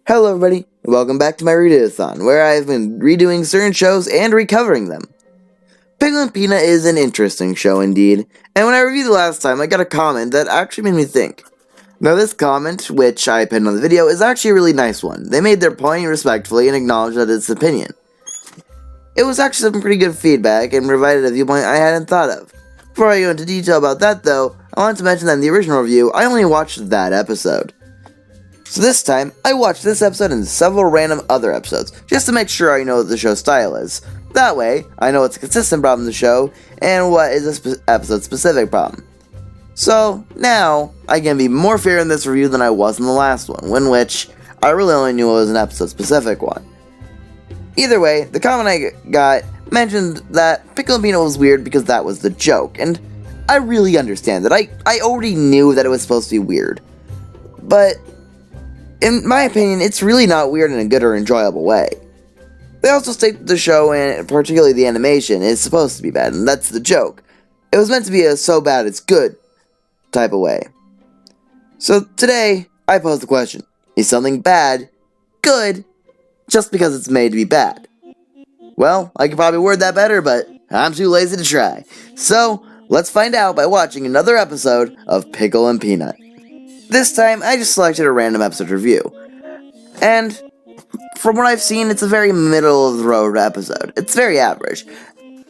Hello everybody, and welcome back to my redo-athon, where I've been redoing certain shows and recovering them. Pickle and Peanut is an interesting show indeed, and when I reviewed it last time, I got a comment that actually made me think. Now this comment, which I pinned on the video, is actually a really nice one. They made their point respectfully and acknowledged that it's opinion. It was actually some pretty good feedback and provided a viewpoint I hadn't thought of. Before I go into detail about that though, I wanted to mention that in the original review, I only watched that episode. So this time, I watched this episode and several random other episodes, just to make sure I know what the show's style is. That way, I know what's a consistent problem in the show, and what is this episode's specific problem. So, now, I can be more fair in this review than I was in the last one, in which I really only knew it was an episode-specific one. Either way, the comment I got mentioned that Pickle and Peanut was weird because that was the joke, and I really understand that. I already knew that it was supposed to be weird. But in my opinion, it's really not weird in a good or enjoyable way. They also state that the show, and particularly the animation, is supposed to be bad, and that's the joke. It was meant to be a so bad it's good type of way. So today, I pose the question, is something bad good just because it's made to be bad? Well, I could probably word that better, but I'm too lazy to try. So, let's find out by watching another episode of Pickle and Peanut. This time, I just selected a random episode review, and from what I've seen, it's a very middle-of-the-road episode. It's very average,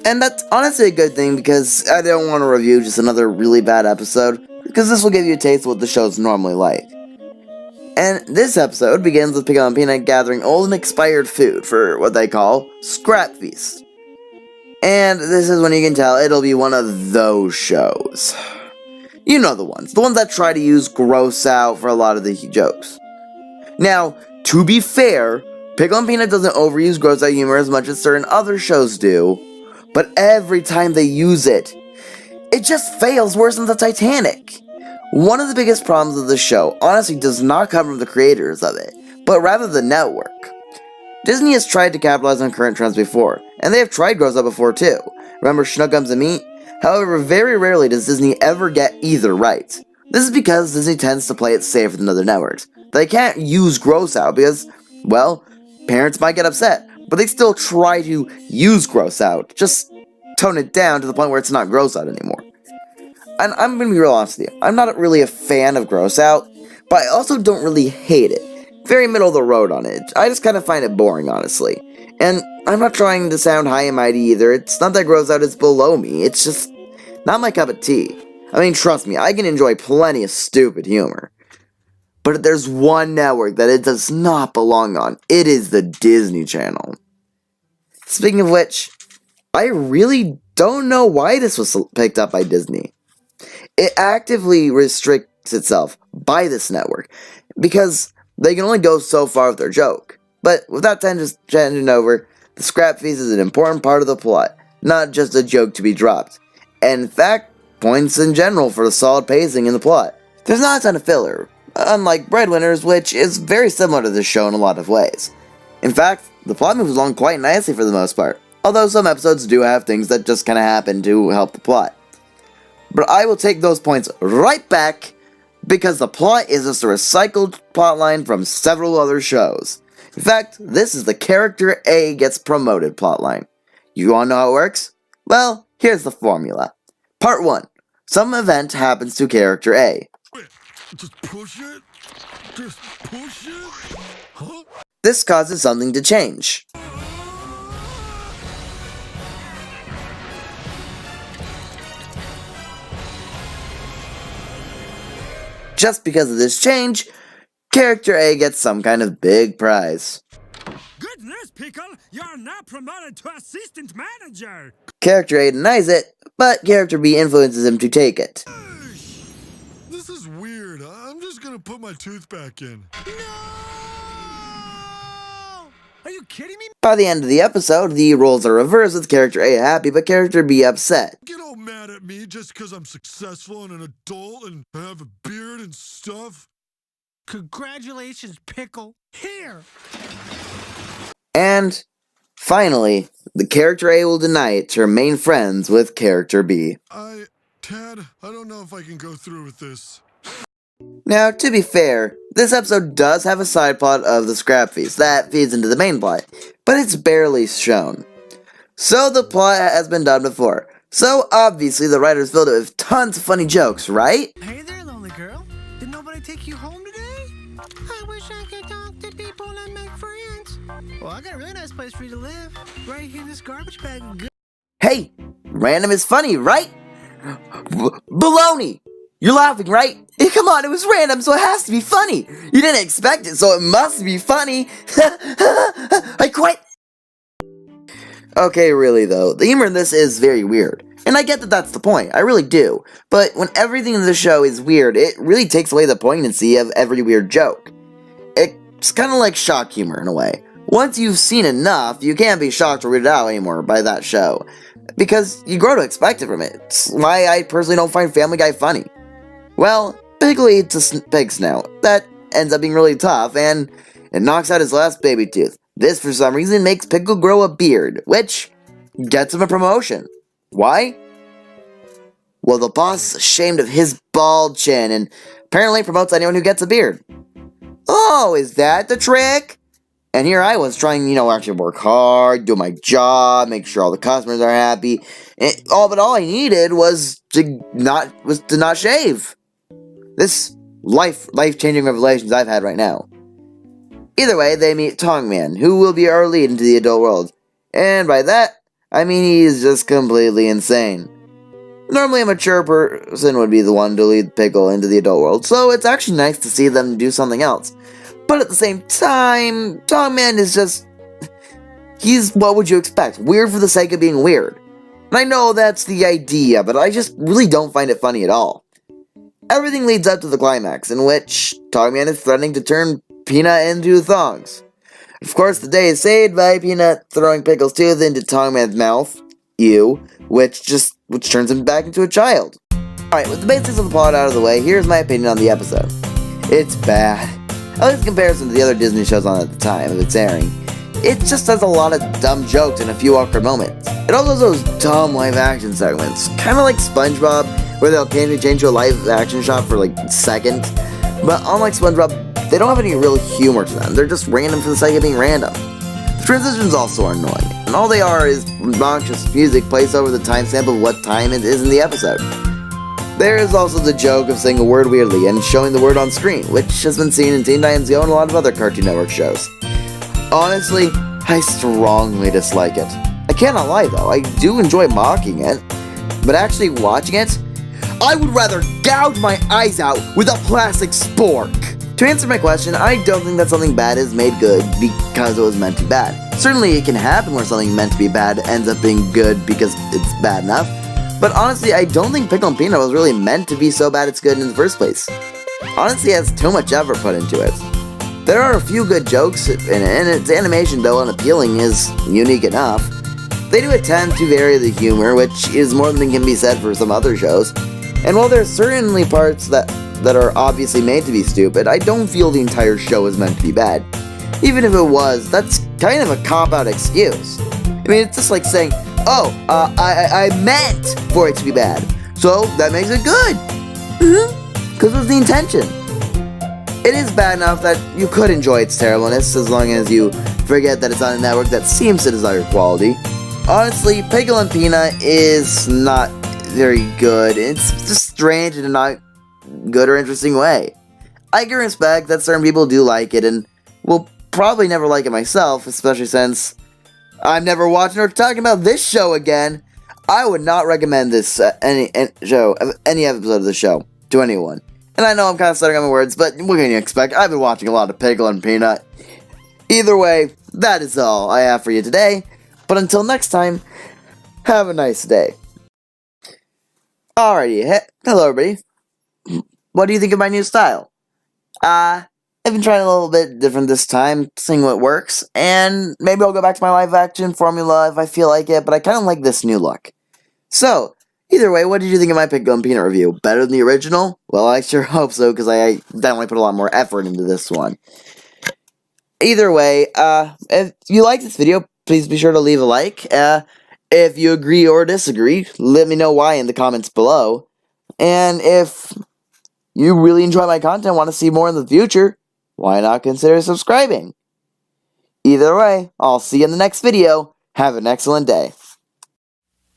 and that's honestly a good thing because I don't want to review just another really bad episode, because this will give you a taste of what the show's normally like. And this episode begins with Pickle and Peanut gathering old and expired food for what they call Scrap Feast. And this is when you can tell it'll be one of those shows. You know the ones that try to use gross out for a lot of the jokes. Now, to be fair, Pickle and Peanut doesn't overuse gross out humor as much as certain other shows do, but every time they use it, it just fails worse than the Titanic. One of the biggest problems of the show honestly does not come from the creators of it, but rather the network. Disney has tried to capitalize on current trends before, and they have tried gross out before too. Remember Schnookums and Meat? However, very rarely does Disney ever get either right. This is because Disney tends to play it safer than other networks. They can't use gross out because, well, parents might get upset, but they still try to use gross out, just tone it down to the point where it's not gross out anymore. And I'm gonna be real honest with you, I'm not really a fan of gross out, but I also don't really hate it. Very middle of the road on it. I just kind of find it boring, honestly. And I'm not trying to sound high and mighty either. It's not that gross out is below me. It's just not my cup of tea. I mean, trust me, I can enjoy plenty of stupid humor. But if there's one network that it does not belong on, it is the Disney Channel. Speaking of which, I really don't know why this was picked up by Disney. It actively restricts itself by this network, because they can only go so far with their joke. But without tangent over, the Scrap Feast is an important part of the plot, not just a joke to be dropped. And in fact, points in general for the solid pacing in the plot. There's not a ton of filler, unlike Breadwinners, which is very similar to this show in a lot of ways. In fact, the plot moves along quite nicely for the most part, although some episodes do have things that just kind of happen to help the plot. But I will take those points right back, because the plot is just a recycled plotline from several other shows. In fact, this is the Character A gets promoted plotline. You wanna know how it works? Well, here's the formula. Part 1. Some event happens to Character A. Wait, just push it? Just push it? Huh? This causes something to change. Just because of this change, Character A gets some kind of big prize. Good news, Pickle! You're now promoted to assistant manager! Character A denies it, but Character B influences him to take it. This is weird. I'm just gonna put my tooth back in. No! Are you kidding me? By the end of the episode, the roles are reversed with Character A happy, but Character B upset. Get all mad at me just because I'm successful and an adult and I have a beard and stuff? Congratulations, Pickle. Here! And, finally, the Character A will deny it to remain friends with Character B. Tad, I don't know if I can go through with this. Now, to be fair, this episode does have a side plot of the scrap feast that feeds into the main plot, but it's barely shown. So the plot has been done before. So obviously the writers filled it with tons of funny jokes, right? Hey there, lonely girl. Did nobody take you home today? I wish I could talk to people and make friends. Well, I got a really nice place for you to live. Right here in this garbage bag of good. Hey, random is funny, right? Baloney! You're laughing, right? Come on, it was random, so it has to be funny. You didn't expect it, so it must be funny. I quit. Okay, really though, the humor in this is very weird. And I get that that's the point, I really do. But when everything in the show is weird, it really takes away the poignancy of every weird joke. It's kind of like shock humor in a way. Once you've seen enough, you can't be shocked or weirded out anymore by that show. Because you grow to expect it from it. It's why I personally don't find Family Guy funny. Well, Pickle eats a pig snout. That ends up being really tough, and it knocks out his last baby tooth. This, for some reason, makes Pickle grow a beard, which gets him a promotion. Why? Well, the boss is ashamed of his bald chin, and apparently promotes anyone who gets a beard. Oh, is that the trick? And here I was trying, actually work hard, do my job, make sure all the customers are happy. But all I needed was to not shave. This life-changing revelations I've had right now. Either way, they meet Tongman, who will be our lead into the adult world. And by that, I mean he's just completely insane. Normally a mature person would be the one to lead Pickle into the adult world, so it's actually nice to see them do something else. But at the same time, Tongman is just... he's, what would you expect, weird for the sake of being weird. And I know that's the idea, but I just really don't find it funny at all. Everything leads up to the climax, in which Tongman is threatening to turn Peanut into thongs. Of course, the day is saved by Peanut throwing Pickle's tooth into Tongman's mouth, which turns him back into a child. Alright, with the basics of the plot out of the way, here's my opinion on the episode. It's bad. At least in comparison to the other Disney shows on at the time of its airing. It just has a lot of dumb jokes and a few awkward moments. It also has those dumb live-action segments, kind of like SpongeBob, where they'll occasionally change to a live-action shot for like seconds. But unlike SpongeBob, they don't have any real humor to them. They're just random for the sake of being random. The transitions also are annoying, and all they are is obnoxious music placed over the timestamp of what time it is in the episode. There is also the joke of saying a word weirdly and showing the word on screen, which has been seen in Teen Titans Go and a lot of other Cartoon Network shows. Honestly, I strongly dislike it. I cannot lie though, I do enjoy mocking it, but actually watching it, I would rather gouge my eyes out with a plastic spork. To answer my question, I don't think that something bad is made good because it was meant to be bad. Certainly it can happen where something meant to be bad ends up being good because it's bad enough, but honestly I don't think Pickle and Peanut was really meant to be so bad it's good in the first place. Honestly, it has too much effort put into it. There are a few good jokes, and its animation, though unappealing, is unique enough. They do attempt to vary the humor, which is more than can be said for some other shows. And while there are certainly parts that are obviously made to be stupid, I don't feel the entire show is meant to be bad. Even if it was, that's kind of a cop-out excuse. I mean, it's just like saying, oh, I meant for it to be bad, so that makes it good. Because it was the intention. It is bad enough that you could enjoy its terribleness as long as you forget that it's on a network that seems to desire quality. Honestly, Pickle and Peanut is not very good. It's just strange in a not good or interesting way. I can respect that certain people do like it and will probably never like it myself, especially since I'm never watching or talking about this show again. I would not recommend this any episode of the show to anyone. And I know I'm kind of stuttering on my words, but what can you expect? I've been watching a lot of Pickle and Peanut. Either way, that is all I have for you today. But until next time, have a nice day. Alrighty, hello everybody. What do you think of my new style? I've been trying a little bit different this time, seeing what works, and maybe I'll go back to my live action formula if I feel like it, but I kind of like this new look. So, either way, what did you think of my Pickle and Peanut review? Better than the original? Well, I sure hope so, because I definitely put a lot more effort into this one. Either way, if you like this video, please be sure to leave a like. If you agree or disagree, let me know why in the comments below. And if you really enjoy my content, want to see more in the future, why not consider subscribing? Either way, I'll see you in the next video. Have an excellent day.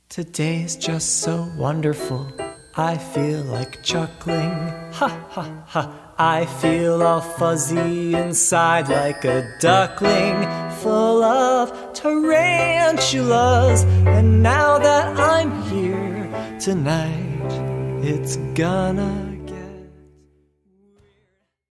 Today's just so wonderful, I feel like chuckling, ha ha ha. I feel all fuzzy inside like a duckling, full of tarantulas. And now that I'm here tonight, it's gonna